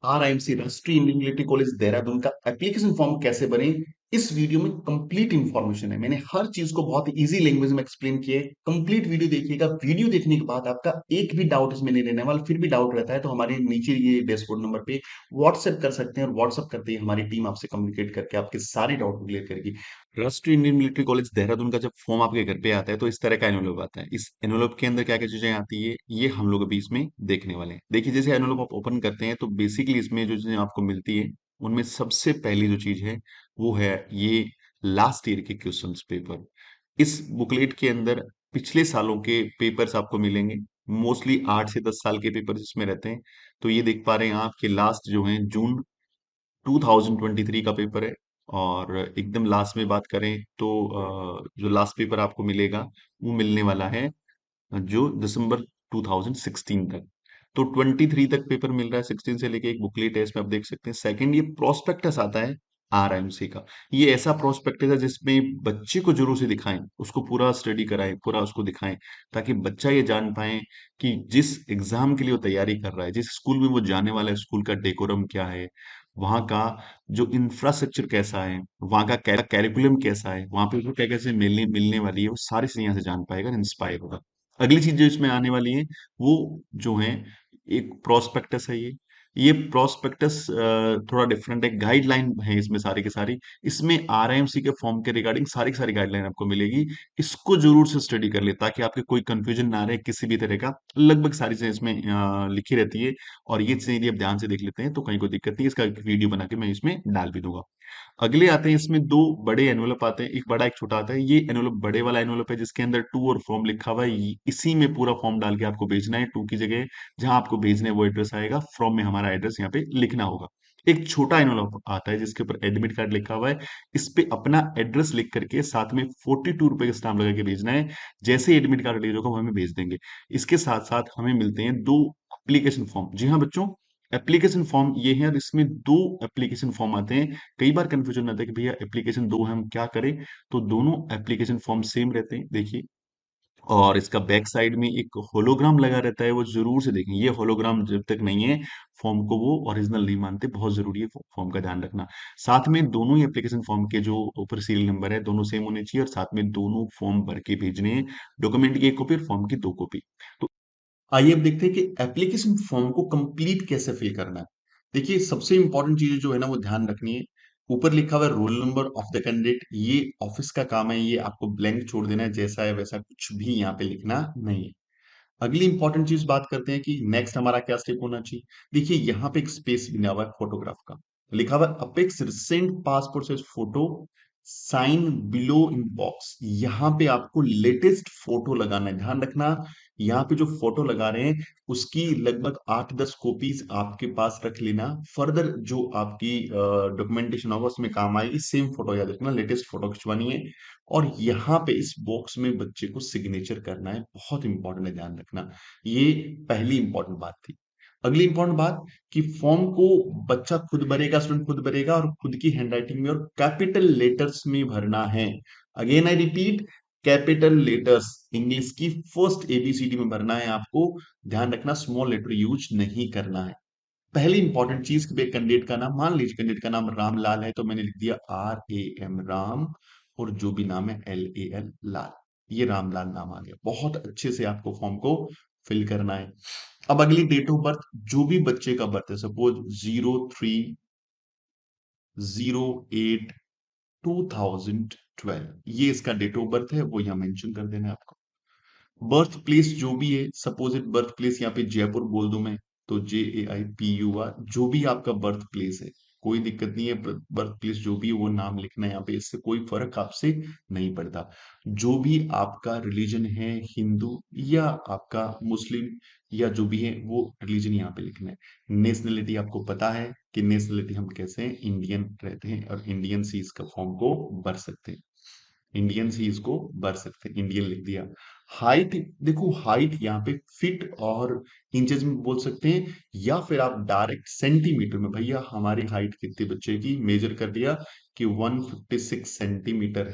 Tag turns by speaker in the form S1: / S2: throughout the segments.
S1: RIMC राष्ट्रीय Indian military college Dehradun का application form कैसे बने, इस वीडियो में कंप्लीट इंफॉर्मेशन है। मैंने हर चीज को बहुत इजी लैंग्वेज में एक्सप्लेन किया है। कंप्लीट वीडियो देखिएगा। वीडियो देखने के बाद आपका एक भी डाउट इसमें नहीं रहने वाला। फिर भी डाउट रहता है तो हमारे नीचे ये डैशबोर्ड नंबर पे व्हाट्सएप कर सकते हैं, और व्हाट्सएप करते ही हमारी टीम आपसे कम्युनिकेट करके आपके सारे डाउट क्लियर करेगी। राष्ट्रीय इंडियन मिलिट्री कॉलेज देहरादून का जब फॉर्म आपके घर पे आता है तो इस तरह का एनवलप आता है। इस एनवलप के अंदर क्या क्या चीजें आती है ये हम लोग अभी इसमें देखने वाले हैं। देखिए, जैसे एनवलप आप ओपन करते हैं तो बेसिकली इसमें जो चीजें आपको मिलती है उनमें सबसे पहली जो चीज है वो है ये लास्ट ईयर के क्वेश्चंस पेपर। इस बुकलेट के अंदर पिछले सालों के पेपर्स आपको मिलेंगे। मोस्टली 8 से 10 साल के पेपर्स इसमें रहते हैं। तो ये देख पा रहे हैं आप कि लास्ट जो है जून 2023 का पेपर है। और एकदम लास्ट में बात करें तो जो लास्ट पेपर आपको मिलेगा वो मिलने वाला है जो दिसंबर 2016 तक। तो 23 तक पेपर मिल रहा है, 16 से लेके एक बुकलेट है इसमें आप देख सकते हैं। सेकंड, ये प्रोस्पेक्टस आता है आरएमसी का। ये ऐसा प्रोस्पेक्टस है जिसमें बच्चे को जरूर से दिखाएं, उसको पूरा स्टडी कराएं, पूरा उसको दिखाएं, ताकि बच्चा ये जान पाए कि जिस एग्जाम के लिए वो तैयारी कर रहा है, जिस स्कूल में वो जाने वाला है, स्कूल का डेकोरम क्या है, वहाँ का जो इंफ्रास्ट्रक्चर कैसा है, वहाँ का कैरिकुलम कैसा है, वहाँ पे उसको क्या कैसे मिलने मिलने वाली है, वो सारी चीजें यहाँ से जान पाएगा, इंस्पायर होगा। अगली चीज जो इसमें आने वाली है वो जो है एक प्रोस्पेक्टस है। ये प्रोस्पेक्टस थोड़ा डिफरेंट है, गाइडलाइन है इसमें सारी की सारी। इसमें आरएमसी के फॉर्म के रिगार्डिंग सारी की सारी गाइडलाइन आपको मिलेगी। इसको जरूर से स्टडी कर ले ताकि आपके कोई कंफ्यूजन ना रहे किसी भी तरह का। लगभग सारी चीजें इसमें लिखी रहती है। और ये चीजें यदि आप ध्यान से देख लेते हैं तो कहीं कोई दिक्कत नहीं, इसका वीडियो बना के मैं इसमें डाल भी दूंगा। अगले आते हैं, इसमें दो बड़े एनवलप आते हैं, एक बड़ा एक छोटा आता है। ये एनवलप बड़े वाला एनवलप है जिसके अंदर टू और फॉर्म लिखा हुआ है। इसी में पूरा फॉर्म डाल के आपको भेजना है। टू की जगह जहां आपको भेजना है वो एड्रेस आएगा, फ्रॉम में हमारा एड्रेस यहाँ पे लिखना होगा। एक छोटा एनवलप आता है जिसके ऊपर एडमिट कार्ड लिखा हुआ है। इस पे अपना एड्रेस लिख करके साथ में 42 रुपए का स्टाम्प लगा के भेजना है। जैसे एडमिट कार्ड रिलीज होगा वो हमें भेज देंगे। इसके साथ साथ हमें मिलते हैं दो एप्लीकेशन फॉर्म। जी हाँ बच्चों, एप्लीकेशन फॉर्म ये है, और इसमें दो एप्लीकेशन फॉर्म आते हैं। कई बार कंफ्यूजन आता है कि भैया एप्लीकेशन दो है, हम क्या करें। तो दोनों एप्लीकेशन फॉर्म सेम रहते हैं, देखिए। और इसका बैक साइड में एक होलोग्राम लगा रहता है, वो जरूर से देखें। ये होलोग्राम जब तक नहीं है फॉर्म को वो ओरिजिनल नहीं मानते, बहुत जरूरी है फॉर्म का ध्यान रखना। साथ में दोनों ही एप्लीकेशन फॉर्म के जो ऊपर सीरियल नंबर है दोनों सेम होने चाहिए, और साथ में दोनों फॉर्म भर के भेजने हैं। डॉक्यूमेंट की एक कॉपी और फॉर्म की दो कॉपी। तो आइए अब देखते हैं कि एप्लीकेशन फॉर्म को कंप्लीट कैसे फिल करना है। देखिए, सबसे इंपॉर्टेंट चीजें जो है ना वो ध्यान रखनी है। ऊपर लिखा हुआ है roll number of the candidate, ये ऑफिस का काम है, ये आपको ब्लैंक छोड़ देना है, जैसा है वैसा कुछ भी यहाँ पे लिखना नहीं है। अगली इंपॉर्टेंट चीज बात करते हैं कि नेक्स्ट हमारा क्या स्टेप होना चाहिए। देखिए, यहाँ पे एक स्पेस बना हुआ है फोटोग्राफ का, लिखा हुआ है affix recent passport size photo sign below in box. यहाँ पे आपको लेटेस्ट फोटो लगाना है, ध्यान रखना। यहाँ पे जो फोटो लगा रहे हैं उसकी लगभग 8-10 कॉपीज आपके पास रख लेना। फर्दर जो आपकी डॉक्यूमेंटेशन होगा उसमें काम आएगी। सेम फोटो याद रखना, लेटेस्ट फोटो खिंचवानी है। और यहाँ पे इस बॉक्स में बच्चे को सिग्नेचर करना है, बहुत इंपॉर्टेंट है, ध्यान रखना। ये पहली इंपॉर्टेंट बात थी। अगली इंपॉर्टेंट बात कि फॉर्म को बच्चा खुद भरेगा, स्टूडेंट खुद भरेगा, और खुद की हैंडराइटिंग में और कैपिटल लेटर्स में भरना है। Again I repeat, capital letters English की फर्स्ट एबीसीडी में भरना है आपको। ध्यान रखना, स्मॉल लेटर यूज नहीं करना है। पहली इंपॉर्टेंट चीज कि कैंडिडेट का नाम, मान लीजिए कैंडिडेट का नाम रामलाल है तो मैंने लिख दिया RAM राम, और जो भी नाम है LAL लाल। ये रामलाल नाम आ गया। बहुत अच्छे से आपको फॉर्म को फिल करना है। अब अगली डेट ऑफ बर्थ, जो भी बच्चे का बर्थ है, सपोज 03/08/2012, ये इसका डेट ऑफ बर्थ है, वो यहाँ मेंशन कर देना है आपको। बर्थ प्लेस जो भी है, सपोज इट बर्थ प्लेस यहाँ पे जयपुर बोल दूं मैं, तो JAIPUR, जो भी आपका बर्थ प्लेस है, कोई दिक्कत नहीं है। बर्थ प्लेस जो भी है वो नाम लिखना है यहाँ पे, इससे कोई फर्क आपसे नहीं पड़ता। जो भी आपका रिलीजन है, हिंदू या आपका मुस्लिम या जो भी है, वो रिलीजन यहाँ पे लिखना है। नेशनलिटी आपको पता है कि नेशनलिटी हम कैसे हैं, इंडियन रहते हैं, और इंडियन से इसका फॉर्म को भर सकते हैं। इंडियन से इसको भर सकते हैं, इंडियन लिख दिया। हाइट, देखो हाइट यहाँ पे फिट और इंचेस में बोल सकते हैं, या फिर आप डायरेक्ट सेंटीमीटर में, भैया हमारी हाइट कितनी बच्चे की मेजर कर दिया कि 156 सेंटीमीटर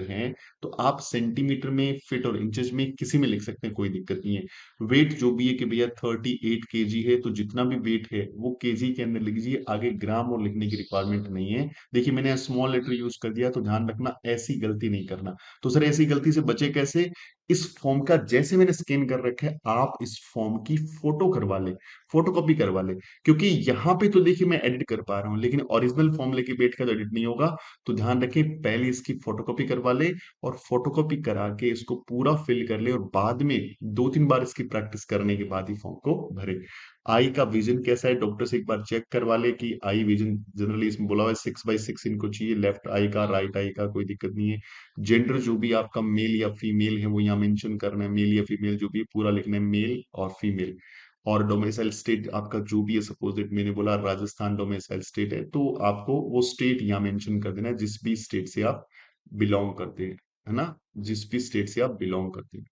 S1: है, तो आप सेंटीमीटर में, फिट और इंचेस में किसी में लिख सकते हैं, कोई दिक्कत नहीं है। वेट जो भी है कि भैया 38 केजी है, तो जितना भी वेट है वो केजी के अंदर लिख दीजिए, आगे ग्राम और लिखने की रिक्वायरमेंट नहीं है। देखिए मैंने स्मॉल लेटर यूज कर दिया, तो ध्यान रखना ऐसी गलती नहीं करना। तो सर ऐसी गलती से बचे कैसे? इस फॉर्म का जैसे मैंने स्कैन कर रखा है, आप इस फॉर्म की फोटो करवा ले, फोटोकॉपी करवा ले, क्योंकि यहाँ पे तो देखिए मैं एडिट कर पा रहा हूँ, लेकिन ओरिजिनल फॉर्म लेके बैठ कर तो एडिट नहीं होगा। तो ध्यान रखें, पहले इसकी फोटोकॉपी करवा ले, और फोटोकॉपी करा के इसको पूरा फिल कर ले, और बाद में 2-3 बार इसकी प्रैक्टिस करने के बाद ही फॉर्म को भरे। आई का विजन कैसा है, डॉक्टर से एक बार चेक करवा ले कि आई विजन, जनरली इसमें बोला हुआ है 6/6 इनको चाहिए, लेफ्ट आई का, राइट आई का, कोई दिक्कत नहीं है। जेंडर जो भी आपका मेल या फीमेल है वो यहाँ मेंशन करना है, मेल या फीमेल जो भी है पूरा लिखना है, मेल और फीमेल। और डोमिसाइल स्टेट आपका जो भी है, सपोज दैट मैंने बोला राजस्थान डोमिसाइल स्टेट है, तो आपको वो स्टेट यहाँ मेंशन कर देना है, जिस भी स्टेट से आप बिलोंग करते हैं, है ना, जिस भी स्टेट से आप बिलोंग करते हैं।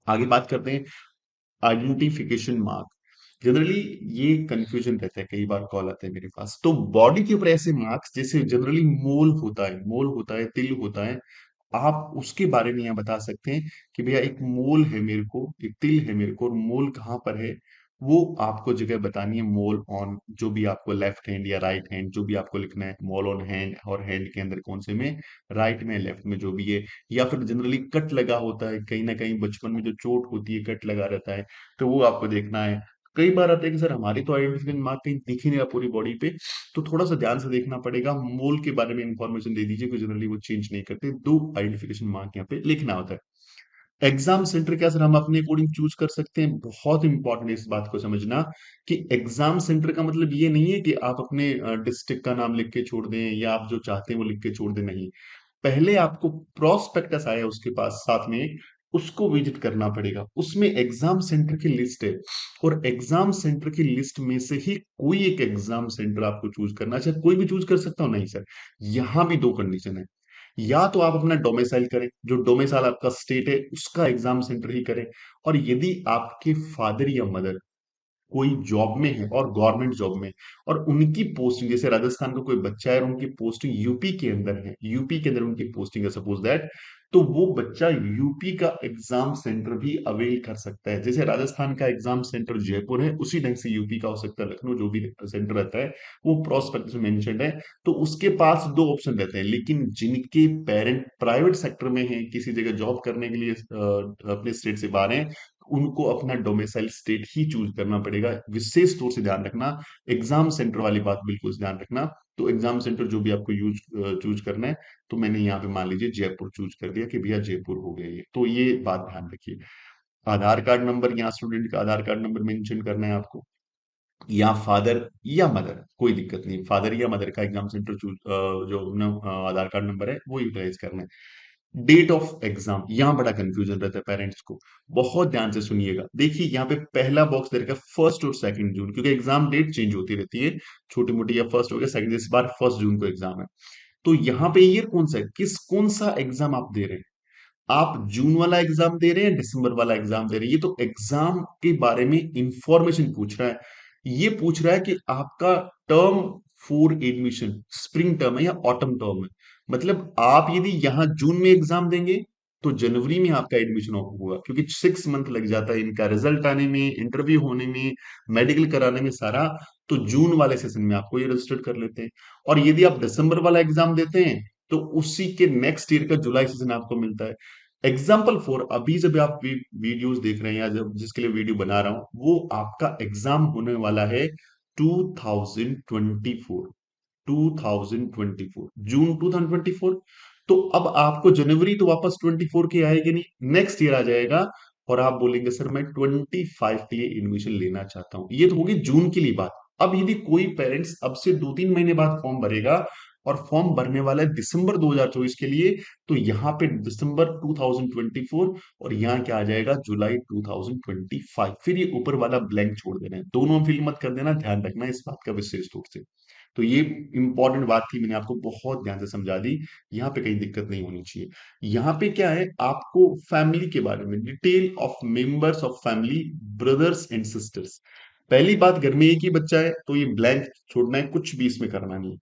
S1: आगे बात करते हैं आइडेंटिफिकेशन मार्क। जनरली ये कंफ्यूजन रहता है, कई बार कॉल आता है मेरे पास, तो बॉडी के ऊपर ऐसे मार्क्स जैसे जनरली मोल होता है, मोल होता है, तिल होता है, आप उसके बारे में यहाँ बता सकते हैं कि भैया एक मोल है मेरे को, एक तिल है मेरे को, और मोल कहाँ पर है, वो आपको जगह बतानी है। मोल ऑन, जो भी आपको लेफ्ट हैंड या राइट हैंड, जो भी आपको लिखना है, मोल ऑन हैंड, और हैंड के अंदर कौन से में, राइट में, लेफ्ट में, जो भी है। या फिर जनरली कट लगा होता है, कहीं ना कहीं बचपन में जो चोट होती है, कट लगा रहता है, तो वो आपको देखना है। कई बार आता है कि सर हमारी तो आइडेंटिफिकेशन मार्क कहीं दिख ही नहीं रहा पूरी बॉडी पे, तो थोड़ा सा ध्यान से देखना पड़ेगा, मोल के बारे में इंफॉर्मेशन दे दीजिए, क्योंकि जनरली वो चेंज नहीं करते, दो आइडेंटिफिकेशन मार्क यहाँ पे लिखना होता है। एग्जाम सेंटर क्या सर हम अपने अकॉर्डिंग चूज कर सकते हैं? बहुत इंपॉर्टेंट है इस बात को समझना कि एग्जाम सेंटर का मतलब ये नहीं है कि आप अपने डिस्ट्रिक्ट का नाम लिख के छोड़ दें, या आप जो चाहते हैं वो लिख के छोड़ दें, नहीं। पहले आपको प्रोस्पेक्टस आया उसके पास साथ में, उसको विजिट करना पड़ेगा, उसमें एग्जाम सेंटर की लिस्ट है, और एग्जाम सेंटर की लिस्ट में से ही कोई एक एग्जाम सेंटर आपको चूज करना। अच्छा, कोई भी चूज कर सकता हूँ? नहीं सर, यहां भी दो कंडीशन है। या तो आप अपना डोमिसाइल करें, जो डोमिसाइल आपका स्टेट है उसका एग्जाम सेंटर ही करें, और यदि आपके फादर या मदर कोई जॉब में है और गवर्नमेंट जॉब में, और उनकी पोस्टिंग, जैसे राजस्थान का कोई बच्चा है और उनकी पोस्टिंग यूपी के अंदर है, यूपी के अंदर उनकी पोस्टिंग है, सपोज दैट, तो वो बच्चा यूपी का एग्जाम सेंटर भी अवेल कर सकता है। जैसे राजस्थान का एग्जाम सेंटर जयपुर है, उसी ढंग से यूपी का हो सकता है लखनऊ, जो भी सेंटर रहता है वो प्रोस्पेक्टस में मेंशन्ड है। तो उसके पास दो ऑप्शन रहते हैं, लेकिन जिनके पेरेंट प्राइवेट सेक्टर में हैं, किसी जगह जॉब करने के लिए अपने स्टेट से बाहर हैं, उनको अपना डोमिसाइल स्टेट ही चूज करना पड़ेगा। विशेष तौर से ध्यान रखना, एग्जाम सेंटर वाली बात बिल्कुल ध्यान रखना। तो एग्जाम सेंटर जो भी आपको चूज करना है, तो मैंने यहाँ पे मान लीजिए जयपुर चूज कर दिया कि भैया जयपुर हो गया ये, तो ये बात ध्यान रखिए। आधार कार्ड नंबर, यहाँ स्टूडेंट का आधार कार्ड नंबर मेंशन करना है आपको, या फादर या मदर, कोई दिक्कत नहीं, फादर या मदर का एग्जाम सेंटर चूज, जो अपना आधार कार्ड नंबर है वो यूटिलाइज करना है। डेट ऑफ एग्जाम, यहां बड़ा कंफ्यूजन रहता है पेरेंट्स को, बहुत ध्यान से सुनिएगा। देखिए यहाँ पे पहला बॉक्स दे रखा है 1 और 2 जून, क्योंकि एग्जाम डेट चेंज होती रहती है, छोटी मोटी, या फर्स्ट हो गया सेकंड, इस बार 1 जून को एग्जाम है। तो यहाँ पे ईयर कौन सा है, कौन सा एग्जाम आप दे रहे हैं? आप जून वाला एग्जाम दे रहे हैं, दिसंबर वाला एग्जाम दे रहे हैं? ये तो एग्जाम के बारे में इंफॉर्मेशन पूछ रहा है। ये पूछ रहा है कि आपका term for admission spring term है या ऑटम टर्म है। मतलब आप यदि यहां जून में एग्जाम देंगे, तो जनवरी में आपका एडमिशन होगा, क्योंकि 6 मंथ लग जाता है इनका रिजल्ट आने में, इंटरव्यू होने में, मेडिकल कराने में सारा। तो जून वाले सेशन में आपको ये रजिस्टर कर लेते हैं। और यदि आप दिसंबर वाला एग्जाम देते हैं, तो उसी के नेक्स्ट ईयर का जुलाई सेशन आपको मिलता है। एग्जाम्पल फॉर, अभी जब आप वीडियोस देख रहे हैं, या जब जिसके लिए वीडियो बना रहा हूं, वो आपका एग्जाम होने वाला है 2024, 2024, जून 2024। तो अब आपको जनवरी तो वापस 24 की आएगी नहीं, नेक्स्ट ईयर आ जाएगा, और आप बोलेंगे सर मैं 25 के लिए एडमिशन लेना चाहता हूं। ये तो होगी जून के लिए बात। अब यदि कोई पेरेंट्स अब से 2-3 महीने बाद फॉर्म भरेगा, और फॉर्म भरने वाला है दिसंबर 2024 के लिए, तो यहाँ पे दिसंबर 2024, और यहाँ क्या आ जाएगा, जुलाई 2025। फिर ये ऊपर वाला ब्लैंक छोड़ देना है, दोनों फिल मत कर देना, ध्यान रखना इस बात का विशेष रूप से। तो ये इंपॉर्टेंट बात थी, मैंने आपको बहुत ध्यान से समझा दी। यहाँ पे कहीं दिक्कत नहीं होनी चाहिए। यहाँ पे क्या है, आपको फैमिली के बारे में detail of members of family, brothers and sisters. पहली बात, घर में एक ही बच्चा है तो ये ब्लैंक छोड़ना है, कुछ भी इसमें करना नहीं है।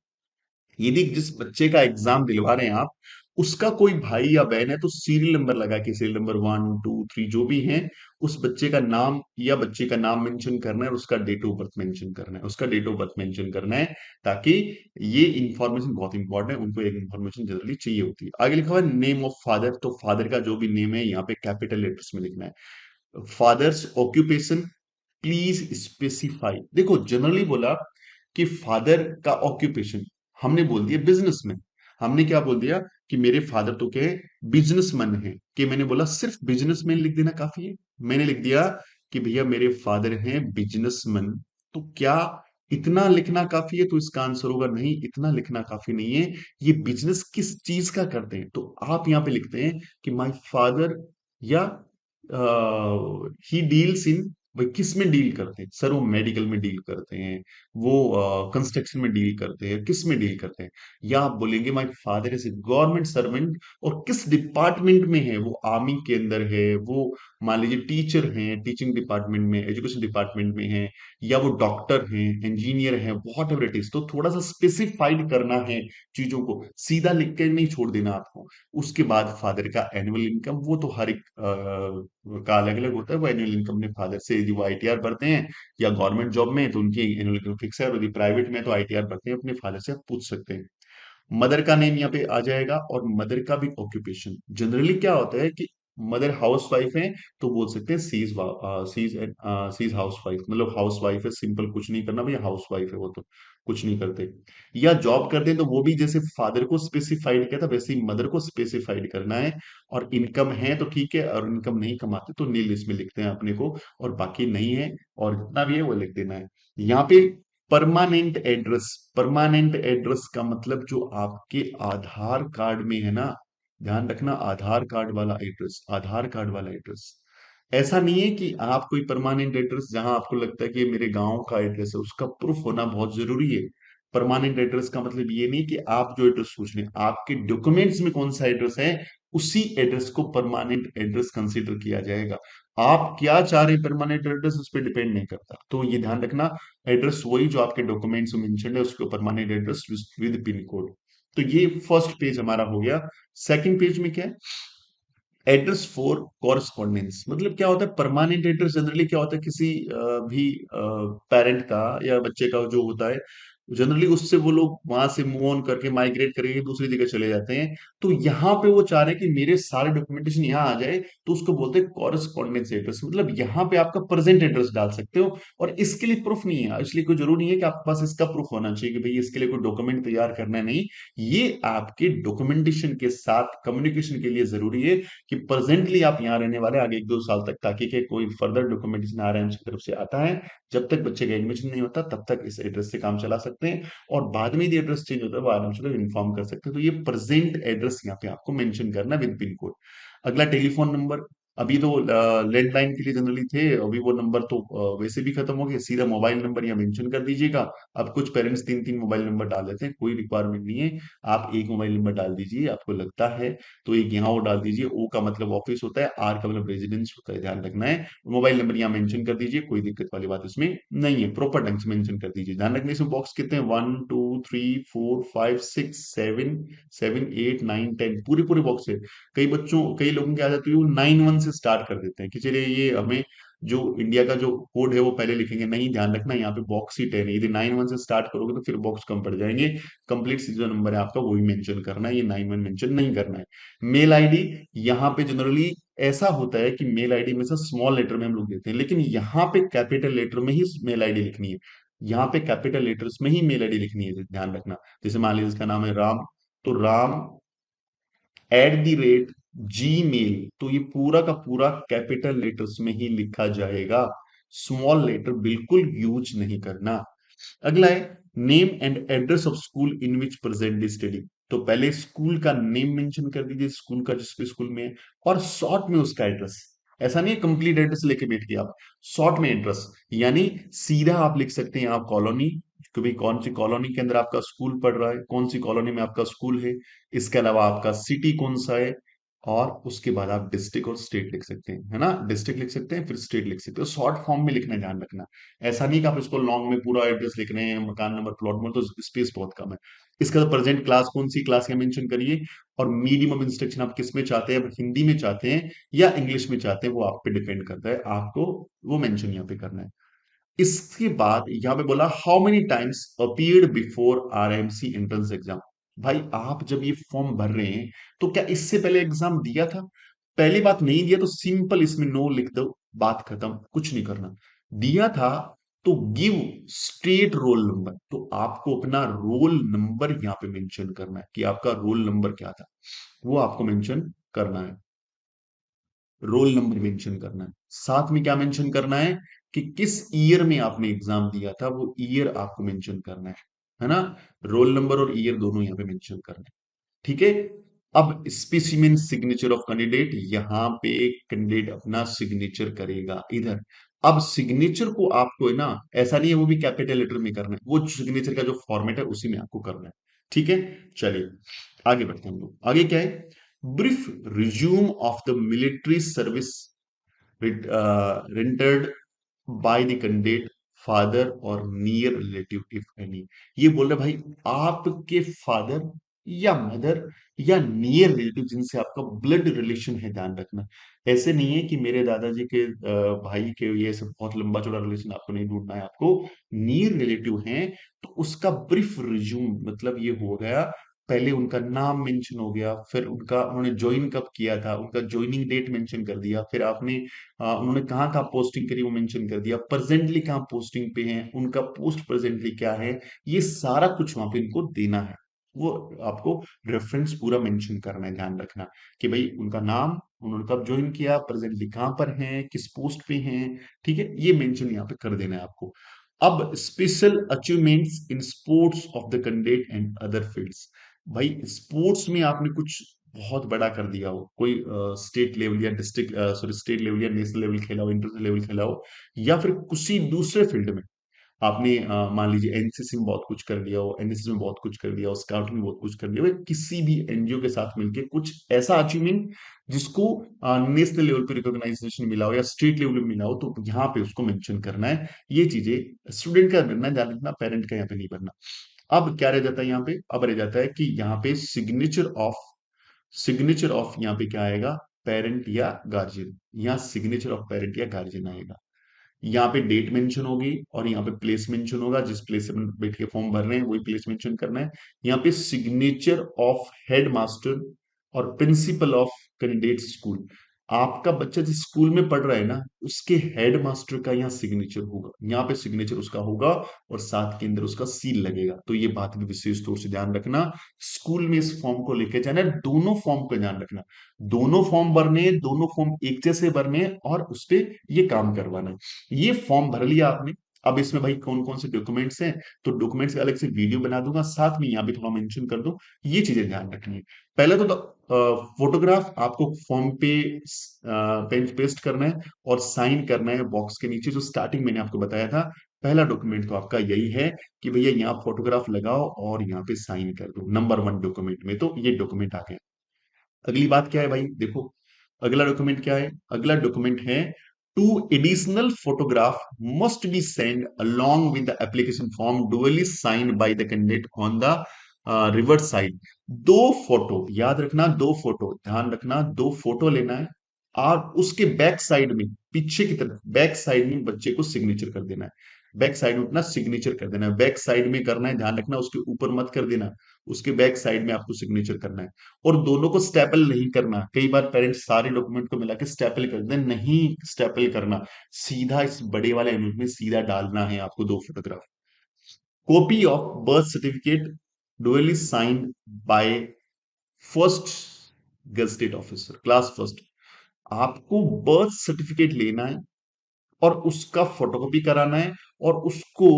S1: यदि जिस बच्चे का एग्जाम दिलवा रहे हैं आप, उसका कोई भाई या बहन है, तो सीरियल नंबर लगा के, सीरियल नंबर 1 2 3 जो भी है, उस बच्चे का नाम या बच्चे का नाम मेंशन करना है और उसका डेट ऑफ बर्थ मेंशन करना है, उसका डेट ऑफ बर्थ मेंशन करना है, ताकि ये इंफॉर्मेशन बहुत इंपॉर्टेंट है, उनको एक इंफॉर्मेशन जनरली चाहिए होती है। आगे लिखा हुआ है नेम ऑफ फादर, तो फादर का जो भी नेम है यहाँ पे कैपिटल लेटर्स में लिखना है। Father's occupation please specify. देखो जनरली बोला कि फादर का ऑक्यूपेशन, हमने बोल दिया बिजनेसमैन। हमने क्या बोल दिया कि मेरे फादर तो क्या है, बिजनेसमैन है, कि मैंने बोला सिर्फ बिजनेसमैन लिख देना काफी है। मैंने लिख दिया कि भैया मेरे फादर हैं बिजनेसमैन। तो क्या इतना लिखना काफी है? तो इसका आंसर होगा नहीं, इतना लिखना काफी नहीं है। ये बिजनेस किस चीज का करते हैं, तो आप यहां पे लिखते हैं कि माय फादर, या ही डील्स इन, भाई किस में डील करते हैं सर? वो मेडिकल में डील करते हैं, वो कंस्ट्रक्शन में डील करते हैं, किस में डील करते हैं? या आप बोलेंगे my father is a government servant, और किस डिपार्टमेंट में है वो? आर्मी के अंदर है वो, मान लीजिए टीचर हैं, टीचिंग डिपार्टमेंट में, एजुकेशन डिपार्टमेंट में है, या वो डॉक्टर हैं, इंजीनियर हैं, वॉट एवर इट इज। तो थोड़ा सा स्पेसिफाइड करना है चीजों को, सीधा लिख के नहीं छोड़ देना आपको। उसके बाद फादर का एनुअल इनकम, वो तो हर एक का अलग अलग होता है। वो एनुअल इनकम अपने फादर से, यदि वो आईटीआर भरते हैं या गवर्नमेंट जॉब में, तो उनकी एनुअल इनकम फिक्स है, और यदि प्राइवेट में तो आईटीआर भरते हैं, अपने फादर से आप पूछ सकते हैं। मदर का नेम यहाँ पे आ जाएगा, और मदर का भी ऑक्यूपेशन। जनरली क्या होता है कि मदर हाउस वाइफ है, तो बोल सकते हैं सी इज हाउस वाइफ, मतलब हाउस वाइफ है, सिंपल, कुछ नहीं करना भैया, हाउस वाइफ है वो, तो कुछ नहीं करते। या जॉब करते हैं, तो वो भी जैसे फादर को स्पेसिफाइड किया था, वैसे ही मदर को स्पेसिफाइड करना है। और इनकम है तो ठीक है, और इनकम नहीं कमाते तो नील इसमें लिखते हैं अपने को, और बाकी नहीं है, और जितना भी है वो लिख देना है। यहाँ पे परमानेंट एड्रेस, परमानेंट एड्रेस का मतलब जो आपके आधार कार्ड में है ना, ध्यान रखना, आधार कार्ड वाला एड्रेस, आधार कार्ड वाला एड्रेस। ऐसा नहीं है कि आप कोई परमानेंट एड्रेस, जहां आपको लगता है कि ये मेरे गांव का एड्रेस है, उसका प्रूफ होना बहुत जरूरी है। परमानेंट एड्रेस का मतलब ये नहीं कि आप जो एड्रेस सोच रहे हैं, आपके डॉक्यूमेंट्स में कौन सा एड्रेस है, उसी एड्रेस को परमानेंट एड्रेस कंसीडर किया जाएगा। आप क्या चाह रहे हैं परमानेंट एड्रेस, उस पर डिपेंड नहीं करता। तो ये ध्यान रखना, एड्रेस वही जो आपके डॉक्यूमेंट्स में मेंशन है, उसको permanent address with pin code. तो ये फर्स्ट पेज हमारा हो गया। सेकंड पेज में क्या है, एड्रेस फॉर कॉरेस्पॉन्डेंस। मतलब क्या होता है परमानेंट एड्रेस? जनरली क्या होता है, किसी भी पेरेंट का या बच्चे का जो होता है, जनरली उससे वो लोग वहां से मूव ऑन करके, माइग्रेट करके दूसरी जगह चले जाते हैं। तो यहाँ पे वो चाह रहे हैं कि मेरे सारे डॉक्यूमेंटेशन यहाँ आ जाए, तो उसको बोलते हैं कॉरेस्पॉन्डेंस एड्रेस। मतलब यहाँ पे आपका प्रेजेंट एड्रेस डाल सकते हो, और इसके लिए प्रूफ नहीं है, इसलिए कोई जरूरी नहीं है कि आपके पास इसका प्रूफ होना चाहिए कि भाई इसके लिए कोई डॉक्यूमेंट तैयार करना है, नहीं। ये आपके डॉक्यूमेंटेशन के साथ कम्युनिकेशन के लिए जरूरी है कि प्रेजेंटली आप यहाँ रहने वाले आगे 1 2 साल तक, ताकि के कोई फर्दर डॉक्यूमेंटेशन आरएमसी की तरफ से आता है, जब तक बच्चे का एडमिशन नहीं होता तब तक इस एड्रेस से काम चला सकते हैं। और बाद में यदि एड्रेस चेंज होता है, वो आरएमसी को इन्फॉर्म कर सकते हैं। तो ये प्रेजेंट एड्रेस यहाँ पे आपको मेंशन करना विद पिन कोड। अगला टेलीफोन नंबर। अभी तो लैंडलाइन के लिए जनरली थे, अभी वो नंबर तो वैसे भी खत्म हो गए, सीधा मोबाइल नंबर यहाँ मेंशन कर दीजिएगा। अब कुछ पेरेंट्स 3 3 मोबाइल नंबर डाल देते हैं, कोई रिक्वायरमेंट नहीं है, आप एक मोबाइल नंबर डाल दीजिए, आपको लगता है तो एक यहाँ वो डाल दीजिए। ओ का मतलब ऑफिस होता है, आर का मतलब रेजिडेंस होता है, ध्यान रखना है। मोबाइल नंबर यहाँ मेंशन कर दीजिए, कोई दिक्कत वाली बात इसमें नहीं है, प्रॉपर ढंग से मेंशन कर दीजिए। ध्यान रखना इसमें बॉक्स कितने हैं, 1 2 3 4 5 6 7, 7 8 9 10, पूरे पूरे बॉक्स है। कई लोगों की आदत है वो 9 1 से स्टार्ट कर देते हैं कि चलिए ये हमें जो इंडिया का जो कोड है वो पहले लिखेंगे, नहीं, ध्यान रखना यहाँ पे बॉक्स ही 10 है। यदि 9 1 से स्टार्ट करोगे तो फिर बॉक्स कम पड़ जाएंगे। कंप्लीट सीरियल नंबर है आपका, वही मेंशन करना है, ये 9 1 मेंशन नहीं करना है। मेल आईडी, यहाँ पे जनरली ऐसा होता है कि मेल आईडी में से स्मॉल लेटर में हम लोग देते हैं, लेकिन यहाँ पे कैपिटल लेटर में ही मेल आईडी लिखनी है। यहाँ पे कैपिटल लेटर्स में ही मेल आईडी लिखनी है, ध्यान रखना। जैसे मान लीजिए इसका नाम है राम, तो राम @Gmail, तो ये पूरा का पूरा कैपिटल लेटर्स में ही लिखा जाएगा, स्मॉल लेटर बिल्कुल यूज नहीं करना। अगला है name and address of school in which present study. तो पहले स्कूल का नेम मेंशन कर दीजिए, स्कूल का जिस भी स्कूल में है, और शॉर्ट में उसका एड्रेस। ऐसा नहीं है कंप्लीट एड्रेस लेके बैठ गए आप, शॉर्ट में एड्रेस, यानी सीधा आप लिख सकते हैं आप कॉलोनी, कि भाई कौन सी कॉलोनी के अंदर आपका स्कूल पड़ रहा है, कौन सी कॉलोनी में आपका स्कूल है, इसके अलावा आपका सिटी कौन सा है, और उसके बाद आप डिस्ट्रिक्ट और स्टेट लिख सकते हैं, है ना। डिस्ट्रिक्ट लिख सकते हैं, फिर स्टेट लिख सकते हो, शॉर्ट फॉर्म में लिखना ध्यान रखना। ऐसा नहीं कि आप इसको लॉन्ग में पूरा एड्रेस लिख रहे हैं, मकान नंबर प्लॉट नंबर, तो स्पेस बहुत कम है। इसका प्रेजेंट क्लास कौन सी क्लास है मेंशन करिए, और मीडियम ऑफ इंस्ट्रक्शन आप किस में चाहते हैं, हिंदी में चाहते हैं या इंग्लिश में चाहते हैं, वो आप पे डिपेंड करता है, आपको वो मेंशन यहाँ पे करना है। इसके बाद यहां पे बोला how many times appeared before RMC entrance exam. भाई आप जब ये फॉर्म भर रहे हैं तो क्या इससे पहले एग्जाम दिया था? पहली बात नहीं दिया तो सिंपल इसमें नो लिख दो, बात खत्म, कुछ नहीं करना। दिया था तो गिव स्टेट रोल नंबर, तो आपको अपना रोल नंबर यहां पे मेंशन करना है कि आपका रोल नंबर क्या था, वो आपको मेंशन करना है। रोल नंबर मेंशन करना है, साथ में क्या मेंशन करना है कि किस ईयर में आपने एग्जाम दिया था, वो ईयर आपको मेंशन करना है ना। रोल नंबर और ईयर दोनों यहां पे मेंशन करना है, ठीक है। अब स्पेसिमेन सिग्नेचर ऑफ कैंडिडेट, यहां पे कैंडिडेट अपना सिग्नेचर करेगा इधर। अब सिग्नेचर को आपको है ना, ऐसा नहीं है वो भी कैपिटल लेटर में करना है, वो सिग्नेचर का जो फॉर्मेट है उसी में आपको करना है, ठीक है। चलिए आगे बढ़ते हैं हम लोग। आगे क्या है, brief resume of the military service rendered by the candidate father और नियर रिलेटिव इफ एनी। ये बोल रहे भाई आपके फादर या मदर या नियर रिलेटिव जिनसे आपका ब्लड रिलेशन है, ध्यान रखना। ऐसे नहीं है कि मेरे दादाजी के भाई के, ये सब बहुत लंबा चौड़ा रिलेशन आपको नहीं ढूंढना है, आपको नियर रिलेटिव हैं तो उसका ब्रीफ रिज्यूम मतलब ये हो गया, पहले उनका नाम मेंशन हो गया, फिर उनका उन्होंने ज्वाइन कब किया था, उनका ज्वाइनिंग डेट मेंशन कर दिया, फिर आपने उन्होंने कहाँ कहाँ पोस्टिंग करी वो मेंशन कर दिया, प्रेजेंटली कहाँ पोस्टिंग पे हैं, उनका पोस्ट प्रेजेंटली क्या है, ये सारा कुछ वहां पे इनको देना है। वो आपको रेफरेंस पूरा मेंशन करना है, ध्यान रखना कि भाई उनका नाम, उन्होंने कब ज्वाइन किया, प्रेजेंटली कहाँ पर हैं, किस पोस्ट पे हैं, ठीक है, ये मेंशन यहाँ पे कर देना है आपको। अब special achievements in sports of the candidate and other fields. भाई स्पोर्ट्स में आपने कुछ बहुत बड़ा कर दिया हो, कोई स्टेट लेवल या डिस्ट्रिक्ट सॉरी स्टेट लेवल या नेशनल लेवल खेला हो, इंटरनेशनल लेवल खेला हो, या फिर किसी दूसरे फील्ड में आपने मान लीजिए एनसीसी में बहुत कुछ कर लिया हो, एनएसएस में बहुत कुछ कर लिया हो, स्काउट में बहुत कुछ कर लिया हो, किसी भी एनजीओ के साथ मिलकर कुछ ऐसा अचीवमेंट जिसको नेशनल लेवल पे रिकॉग्नाइजेशन मिला हो या स्टेट लेवल में मिला हो, तो यहाँ पे उसको मेंशन करना है। ये चीजें स्टूडेंट का करना है, ध्यान रखना, पेरेंट का यहाँ पे नहीं करना। अब क्या रह जाता है यहाँ पे, अब रह जाता है कि यहाँ पे सिग्नेचर ऑफ यहाँ पे क्या आएगा, पेरेंट या गार्जियन, यहाँ सिग्नेचर ऑफ पेरेंट या गार्जियन आएगा। यहाँ पे डेट मेंशन होगी और यहाँ पे प्लेस मेंशन होगा, जिस प्लेस से बैठ के फॉर्म भर रहे हैं वही प्लेस मेंशन करना है। यहाँ पे सिग्नेचर ऑफ हेड मास्टर और प्रिंसिपल ऑफ कैंडिडेट स्कूल, आपका बच्चा जिस स्कूल में पढ़ रहा है ना, उसके हेड मास्टर का यहाँ सिग्नेचर होगा, यहाँ पे सिग्नेचर उसका होगा और साथ के अंदर उसका सील लगेगा। तो ये बात भी विशेष तौर से ध्यान रखना, स्कूल में इस फॉर्म को लेके जाना है, दोनों फॉर्म का ध्यान रखना, दोनों फॉर्म भरने, दोनों फॉर्म एक जैसे भरने और उस पे ये काम करवाना है। ये फॉर्म भर लिया आपने, अब इसमें भाई कौन कौन से डॉक्यूमेंट्स हैं, तो डॉक्यूमेंट्स का अलग से वीडियो बना दूंगा, साथ में यहाँ भी थोड़ा मेंशन कर दूं, ये चीजें ध्यान रखनी है। पहले तो फोटोग्राफ आपको फॉर्म पे पेन पेस्ट करना है और साइन करना है बॉक्स के नीचे, जो स्टार्टिंग मैंने आपको बताया था। पहला डॉक्यूमेंट तो आपका यही है कि भैया यहाँ फोटोग्राफ लगाओ और यहाँ पे साइन कर दो, नंबर 1 डॉक्यूमेंट में तो ये डॉक्यूमेंट आ गया। अगली बात क्या है भाई, देखो अगला डॉक्यूमेंट क्या है, अगला डॉक्यूमेंट है two additional photograph must be send along with the application form duly signed by the candidate on the reverse side. दो फोटो याद रखना, दो फोटो ध्यान रखना, दो फोटो लेना है और उसके बैक साइड में, पीछे की तरफ बैक साइड में बच्चे को सिग्नेचर कर देना है, बैक साइड में अपना सिग्नेचर कर देना है, बैक साइड में करना है, ध्यान रखना उसके ऊपर मत कर देना, उसके बैक साइड में आपको सिग्नेचर करना है। और दोनों को स्टेपल नहीं करना, कई बार पेरेंट्स सारे डॉक्यूमेंट को मिला के स्टेपल कर देते हैं, नहीं स्टेपल करना, सीधा इस बड़े वाले एनवलप में सीधा डालना है आपको दो photograph. Copy of birth certificate duly signed by first gazetted officer class first. आपको बर्थ सर्टिफिकेट लेना है और उसका फोटोकॉपी कराना है और उसको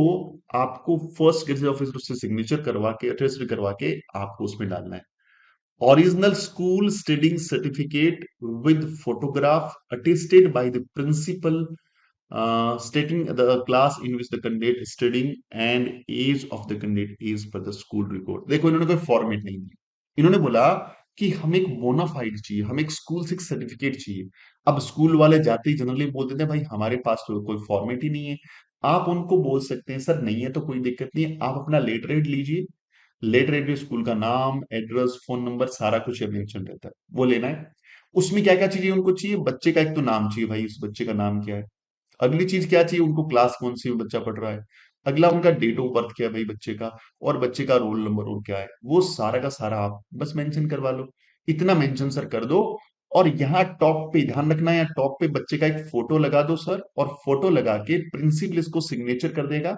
S1: आपको फर्स्ट गजटेड ऑफिसर से सिग्नेचर करवा के अटेस्ट करवा के आपको उसमें डालना है। Original school studying certificate with photograph attested by the principal stating the class in which the candidate is studying and age of the candidate is per the school record। देखो इन्होंने कोई फॉर्मेट नहीं दिया, इन्होंने बोला कि हमें एक बोनाफाइड चाहिए, हमें एक स्कूल से एक सर्टिफिकेट चाहिए। अब स्कूल वाले जाते ही जनरली बोल देते हैं भाई हमारे पास तो कोई फॉर्मेट ही नहीं है। आप उनको बोल सकते हैं सर नहीं है तो कोई दिक्कत नहीं है, आप अपना लेटर हेड लीजिए, लेटर हेड में स्कूल का नाम, एड्रेस, फोन नंबर सारा कुछ मेंशन रहता है, वो लेना है। उसमें क्या क्या चीजें उनको चाहिए, बच्चे का एक तो नाम चाहिए, भाई इस बच्चे का नाम क्या है। अगली चीज क्या चाहिए उनको, क्लास कौन सी में बच्चा पढ़ रहा है। अगला उनका डेट ऑफ बर्थ क्या है भाई बच्चे का, और बच्चे का रोल नंबर और क्या है, वो सारा का सारा आप बस मेंशन करवा लो। इतना मेंशन सर कर दो। और यहाँ टॉप पे ध्यान रखना है, टॉप पे बच्चे का एक फोटो लगा दो सर, और फोटो लगा के प्रिंसिपल इसको सिग्नेचर कर देगा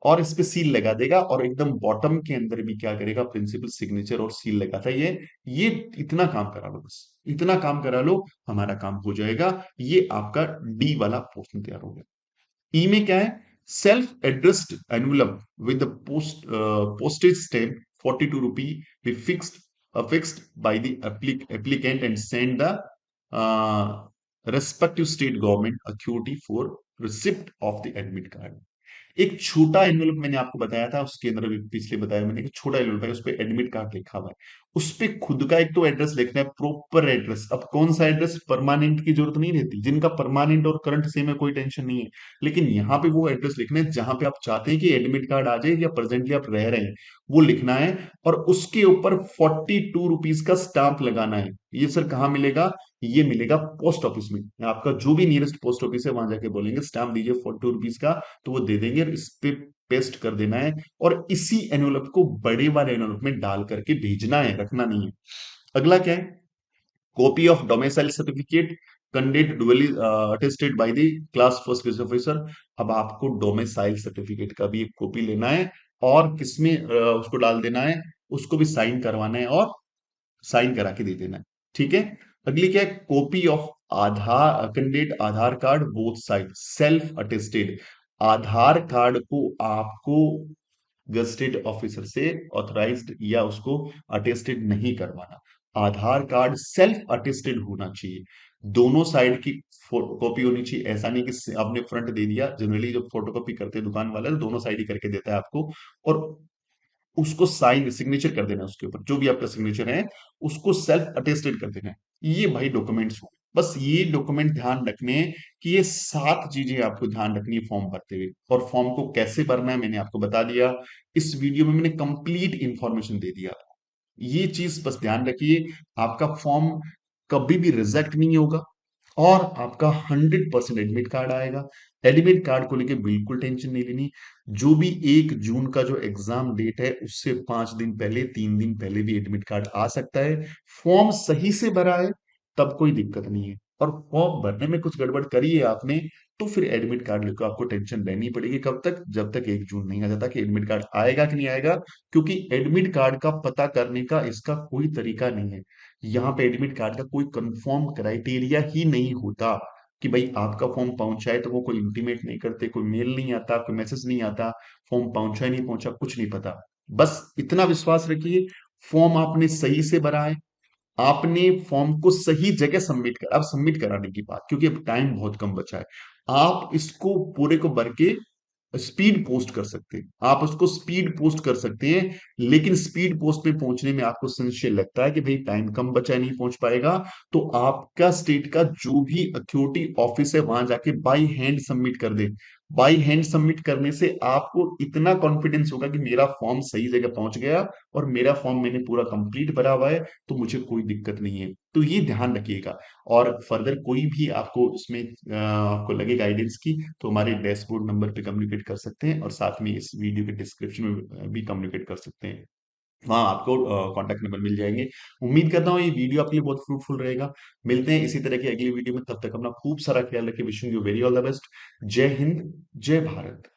S1: और इस पे सील लगा देगा, और एकदम बॉटम के अंदर भी क्या करेगा, प्रिंसिपल सिग्नेचर और सील लगाता है। ये इतना काम करा लो, बस इतना काम करा लो, हमारा काम हो जाएगा। ये आपका डी वाला पोर्शन तैयार हो गया। ई में क्या है, self addressed envelope with postage stamp 42 rupee be fixed by the applicant and send the respective state government authority for receipt of the admit card. एक छोटा एनवलप मैंने आपको बताया था, उसके अंदर अभी पिछले बताया मैंने कि छोटा एनवलप है, उस पे एडमिट कार्ड लिखा हुआ है। उस पे खुद का एक तो एड्रेस लिखना है, प्रॉपर एड्रेस। अब कौन सा एड्रेस, परमानेंट की जरूरत नहीं रहती, जिनका परमानेंट और करंट सेम है कोई टेंशन नहीं है। लेकिन यहाँ पे वो एड्रेस लिखना है जहां पे आप चाहते हैं कि एडमिट कार्ड आ जाए, या प्रेजेंटली आप रह रहे हैं, वो लिखना है। और उसके ऊपर 42 रुपीज का स्टाम्प लगाना है। ये सर कहाँ मिलेगा, ये मिलेगा पोस्ट ऑफिस में। आपका जो भी नियरेस्ट पोस्ट ऑफिस है वहां जाके बोलेंगे स्टाम्प दीजिए 42 रुपीज का, तो वो दे देंगे, और इस पे पेस्ट कर देना है। और इसी एनवलप को बड़े वाले एनवलप में डाल करके भेजना है, रखना नहीं है। अगला क्या है, कॉपी ऑफ डोमिसाइल सर्टिफिकेट कंडेट duly attested by the class first gazette officer. अब आपको डोमिसाइल सर्टिफिकेट का भी एक कॉपी लेना है, और किसमें उसको डाल देना है, उसको भी साइन करवाना है, और साइन करा के दे देना है। ठीक है। अगली क्या है, copy of Aadhaar candidate Aadhaar card both side self attested. Aadhaar card को आपको गजेटेड ऑफिसर से ऑथराइज्ड या उसको अटेस्टेड नहीं करवाना। आधार कार्ड सेल्फ अटेस्टेड होना चाहिए, दोनों साइड की कॉपी होनी चाहिए। ऐसा नहीं कि आपने फ्रंट दे दिया, जनरली जब फोटोकॉपी करते हैं दुकान वाला तो दोनों साइड ही करके देता है आपको, और उसको साइन सिग्नेचर कर देना है उसके ऊपर, जो भी आपका सिग्नेचर है उसको सेल्फ अटेस्टेड कर देना है। ये भाई डॉक्यूमेंट्स हो, बस ये डॉक्यूमेंट ध्यान रखने हैं कि ये 7 चीजें आपको ध्यान रखनी है फॉर्म भरते हुए। और फॉर्म को कैसे भरना है मैंने आपको बता दिया, इस वीडियो में मैंने कंप्लीट इंफॉर्मेशन दे दिया। ये चीज बस ध्यान रखिए, आपका फॉर्म कभी भी रिजेक्ट नहीं होगा, और आपका 100% एडमिट कार्ड आएगा। एडमिट कार्ड को लेके बिल्कुल टेंशन नहीं लेनी। जो भी 1 जून का जो एग्जाम डेट है उससे 5 दिन पहले, 3 दिन पहले भी एडमिट कार्ड आ सकता है। फॉर्म सही से भरा है तब कोई दिक्कत नहीं है, और फॉर्म भरने में कुछ गड़बड़ करी है आपने तो फिर एडमिट कार्ड लेकर आपको टेंशन लेनी पड़ेगी। कब तक, जब तक 1 जून नहीं आ जाता कि एडमिट कार्ड आएगा कि नहीं आएगा। क्योंकि एडमिट कार्ड का पता करने का इसका कोई तरीका नहीं है। यहाँ पे एडमिट कार्ड का कोई कंफर्म क्राइटेरिया ही नहीं होता कि भाई आपका फॉर्म पहुंचा है, तो वो कोई इंटीमेट नहीं करते, कोई मेल नहीं आता, कोई मैसेज नहीं आता, फॉर्म पहुंचा है नहीं पहुंचा कुछ नहीं पता। बस इतना विश्वास रखिए, फॉर्म आपने सही से भरा है, आपने फॉर्म को सही जगह सबमिट कर, अब सबमिट कराने की बात, क्योंकि अब टाइम बहुत कम बचा है। आप इसको पूरे को भर के स्पीड पोस्ट कर सकते हैं, आप उसको स्पीड पोस्ट कर सकते हैं। लेकिन स्पीड पोस्ट पे पहुंचने में आपको संशय लगता है कि भाई टाइम कम बचा है नहीं पहुंच पाएगा, तो आपका स्टेट का जो भी अथॉरिटी ऑफिस है वहां जाके बाई हैंड सबमिट कर दे। बाई हैंड सबमिट करने से आपको इतना कॉन्फिडेंस होगा कि मेरा फॉर्म सही जगह पहुंच गया, और मेरा फॉर्म मैंने पूरा कंप्लीट भरा हुआ है, तो मुझे कोई दिक्कत नहीं है। तो ये ध्यान रखिएगा। और फर्दर कोई भी आपको इसमें आपको लगे गाइडेंस की, तो हमारे डैशबोर्ड नंबर पे कम्युनिकेट कर सकते हैं, और साथ में इस वीडियो के डिस्क्रिप्शन में भी कम्युनिकेट कर सकते हैं। वहां आपको कॉन्टैक्ट नंबर मिल जाएंगे। उम्मीद करता हूँ ये वीडियो आपके लिए बहुत फ्रूटफुल रहेगा। मिलते हैं इसी तरह की अगली वीडियो में, तब तक अपना खूब सारा ख्याल रखिए। Wishing you very all the best. जय हिंद, जय भारत।